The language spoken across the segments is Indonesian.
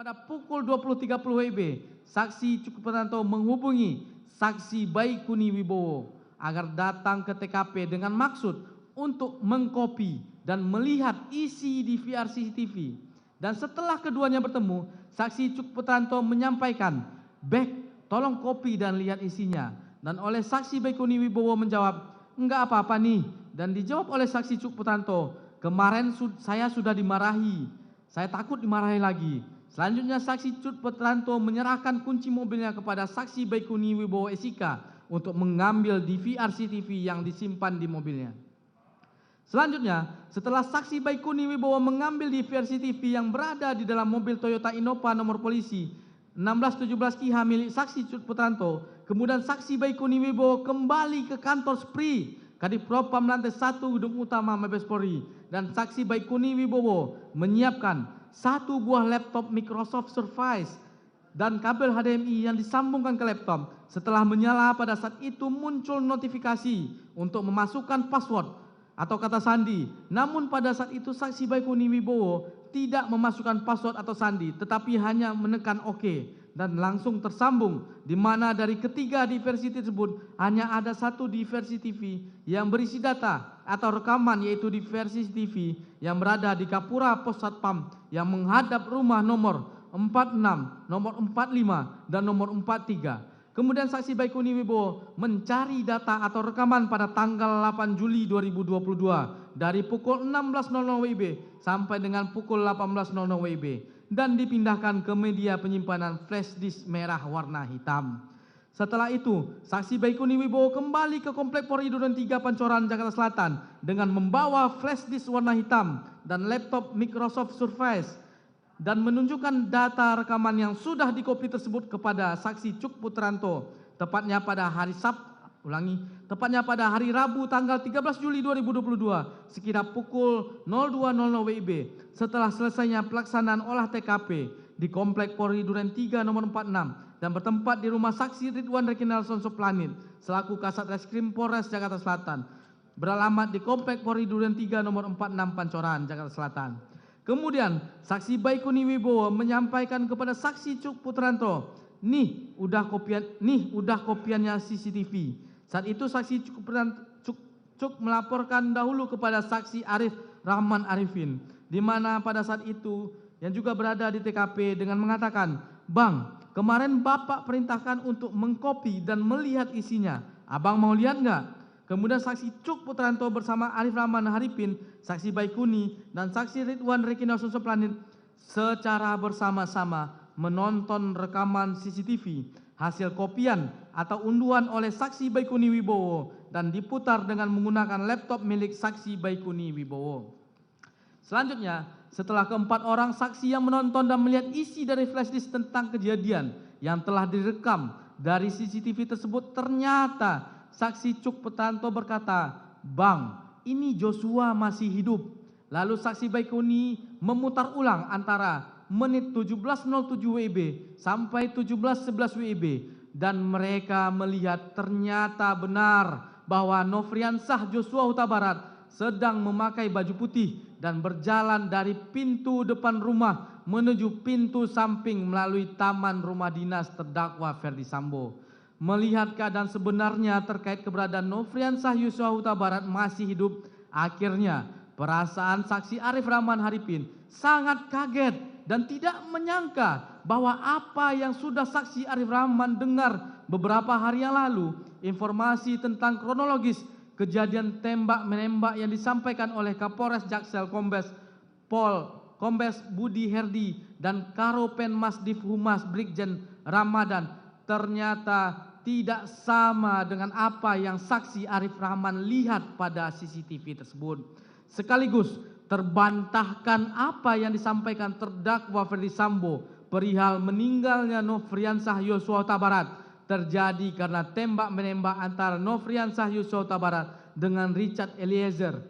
pada pukul 20.30 WIB, saksi Cuk Putranto menghubungi saksi Baikuni Wibowo agar datang ke TKP dengan maksud untuk mengkopi dan melihat isi DVR CCTV. Dan setelah keduanya bertemu, saksi Cuk Putranto menyampaikan, "Bek, tolong kopi dan lihat isinya." Dan oleh saksi Baikuni Wibowo menjawab, "Enggak apa-apa nih." Dan dijawab oleh saksi Cuk Putranto, "Kemarin saya sudah dimarahi. Saya takut dimarahi lagi." Selanjutnya saksi Cuk Putranto menyerahkan kunci mobilnya kepada saksi Baikuni Wibowo SIK untuk mengambil DVR CCTV yang disimpan di mobilnya. Selanjutnya, setelah saksi Baikuni Wibowo mengambil DVR CCTV yang berada di dalam mobil Toyota Innova nomor polisi 1617 KH milik saksi Cuk Putranto, kemudian saksi Baikuni Wibowo kembali ke kantor SPRI Kadif Propam lantai 1 Gedung Utama Mabes Polri, dan saksi Baikuni Wibowo menyiapkan satu buah laptop Microsoft Surface dan kabel HDMI yang disambungkan ke laptop. Setelah menyala, pada saat itu muncul notifikasi untuk memasukkan password atau kata sandi. Namun pada saat itu saksi Baikuni Wibowo tidak memasukkan password atau sandi, tetapi hanya menekan OK dan langsung tersambung, di mana dari ketiga diversi tersebut hanya ada satu diversi TV yang berisi data atau rekaman, yaitu diversi TV yang berada di Kapura Pos Satpam yang menghadap rumah nomor 46, nomor 45, dan nomor 43. Kemudian saksi Baikuni Wibowo mencari data atau rekaman pada tanggal 8 Juli 2022 dari pukul 16.00 WIB sampai dengan pukul 18.00 WIB dan dipindahkan ke media penyimpanan flash disk merah warna hitam. Setelah itu, saksi Baikuni Wibowo kembali ke Komplek Polri Duren 3 Pancoran, Jakarta Selatan dengan membawa flash disk warna hitam dan laptop Microsoft Surface dan menunjukkan data rekaman yang sudah dikopi tersebut kepada saksi Cuk Putranto, tepatnya pada hari Rabu tanggal 13 Juli 2022 sekira pukul 02.00 WIB setelah selesainya pelaksanaan olah TKP di Komplek Polri Duren 3 nomor 46 dan bertempat di rumah saksi Ridwan Rekinalson Soplanit selaku Kasat Reskrim Polres Jakarta Selatan beralamat di Komplek Polri Duren 3 nomor 46 Pancoran, Jakarta Selatan. Kemudian saksi Baikuni Wibowo menyampaikan kepada saksi Cuk Putranto, nih udah kopiannya CCTV. Saat itu saksi Cuk melaporkan dahulu kepada saksi Arif Rahman Arifin, di mana pada saat itu yang juga berada di TKP dengan mengatakan, "Bang, kemarin Bapak perintahkan untuk mengkopi dan melihat isinya. Abang mau lihat nggak?" Kemudian saksi Cuk Putranto bersama Arif Rahman Haripin, saksi Baikuni, dan saksi Ridwan Rekinalson Soplanit secara bersama-sama menonton rekaman CCTV hasil kopian atau unduhan oleh saksi Baikuni Wibowo dan diputar dengan menggunakan laptop milik saksi Baikuni Wibowo. Selanjutnya, setelah keempat orang saksi yang menonton dan melihat isi dari flash disk tentang kejadian yang telah direkam dari CCTV tersebut, ternyata saksi Cuk Putranto berkata, "Bang, ini Joshua masih hidup." Lalu saksi Baikuni memutar ulang antara menit 17.07 WIB sampai 17.11 WIB dan mereka melihat ternyata benar bahwa Nofriansah Joshua Huta Barat sedang memakai baju putih dan berjalan dari pintu depan rumah menuju pintu samping melalui taman rumah dinas terdakwa Ferdi Sambo. Melihat keadaan sebenarnya terkait keberadaan Nofriansah Joshua Huta Barat masih hidup, akhirnya perasaan saksi Arif Rahman Haripin sangat kaget dan tidak menyangka bahwa apa yang sudah saksi Arif Rahman dengar beberapa hari yang lalu, informasi tentang kronologis kejadian tembak-menembak yang disampaikan oleh Kapolres Jaksel Kombes Budi Herdi dan Karopenmas Div Humas Brigjen Ramadan ternyata tidak sama dengan apa yang saksi Arif Rahman lihat pada CCTV tersebut. Sekaligus terbantahkan apa yang disampaikan terdakwa Ferdi Sambo perihal meninggalnya Nofriansah Joshua Huta Barat terjadi karena tembak-menembak antara Nofriansah Joshua Huta Barat dengan Richard Eliezer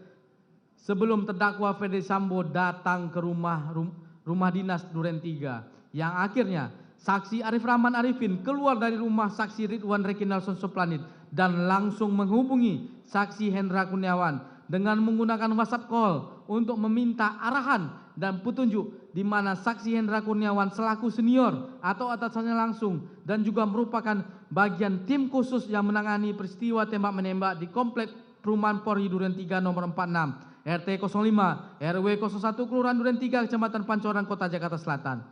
sebelum terdakwa Ferdi Sambo datang ke rumah dinas Duren 3, yang akhirnya saksi Arif Rahman Arifin keluar dari rumah saksi Ridwan Rekinalson Soplanit dan langsung menghubungi saksi Hendra Kurniawan dengan menggunakan WhatsApp call untuk meminta arahan dan petunjuk di mana saksi Hendra Kurniawan selaku senior atau atasannya langsung dan juga merupakan bagian tim khusus yang menangani peristiwa tembak-menembak di Komplek Perumahan Polri Duren 3 nomor 46 RT 05 RW 01 Kelurahan Duren 3 Kecamatan Pancoran Kota Jakarta Selatan.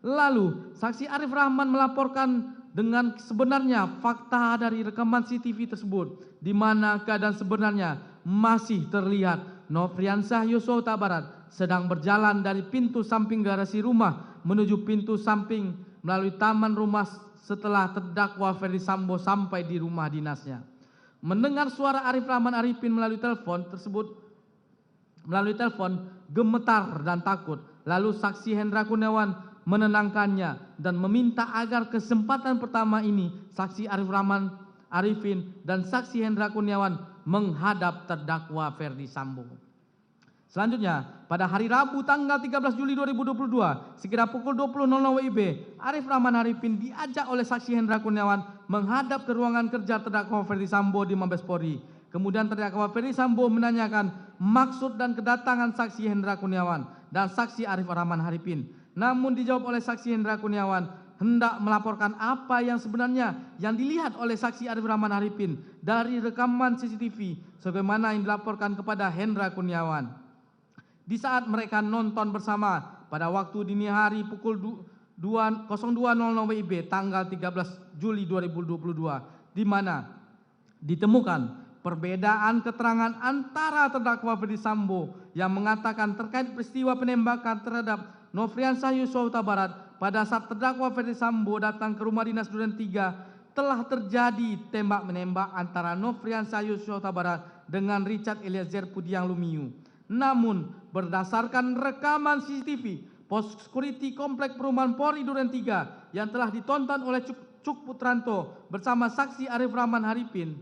Lalu saksi Arif Rahman melaporkan dengan sebenarnya fakta dari rekaman CCTV tersebut, di mana keadaan sebenarnya masih terlihat Nofriansah Yosua Huta Barat sedang berjalan dari pintu samping garasi rumah menuju pintu samping melalui taman rumah setelah terdakwa Ferdi Sambo sampai di rumah dinasnya. Mendengar suara Arif Rahman Arifin melalui telepon gemetar dan takut. Lalu saksi Hendra Kurniawan menenangkannya dan meminta agar kesempatan pertama ini saksi Arif Rahman Arifin dan saksi Hendra Kurniawan menghadap terdakwa Ferdi Sambo. Selanjutnya, pada hari Rabu tanggal 13 Juli 2022, sekira pukul 20.00 WIB, Arif Rahman Arifin diajak oleh saksi Hendra Kurniawan menghadap ke ruangan kerja terdakwa Ferdi Sambo di Mabes Polri. Kemudian terdakwa Ferdi Sambo menanyakan maksud dan kedatangan saksi Hendra Kurniawan dan saksi Arif Rahman Arifin. Namun dijawab oleh saksi Hendra Kurniawan hendak melaporkan apa yang sebenarnya yang dilihat oleh saksi Arif Rahman Arifin dari rekaman CCTV sebagaimana yang dilaporkan kepada Hendra Kurniawan. Di saat mereka nonton bersama pada waktu dini hari pukul 02.00 WIB tanggal 13 Juli 2022, di mana ditemukan perbedaan keterangan antara terdakwa Ferdi Sambo yang mengatakan terkait peristiwa penembakan terhadap Nofriansah Yosua Huta Barat pada saat terdakwa Ferdi Sambo datang ke rumah dinas Duren 3 telah terjadi tembak-menembak antara Nofriansah Yosua Huta Barat dengan Richard Eliezer Pudiang Lumiu. Namun berdasarkan rekaman CCTV pos security Komplek Perumahan Polri Duren 3 yang telah ditonton oleh Cuk Putranto bersama saksi Arif Rahman Arifin,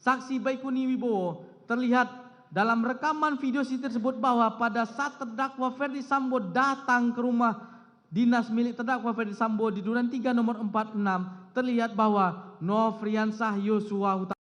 saksi Baikuni Wibowo, terlihat dalam rekaman video CCTV tersebut bahwa pada saat terdakwa Ferdi Sambo datang ke rumah dinas milik terdakwa Ferdi Sambo di Duren 3 nomor 46, terlihat bahwa Nofriansah Yosua Huta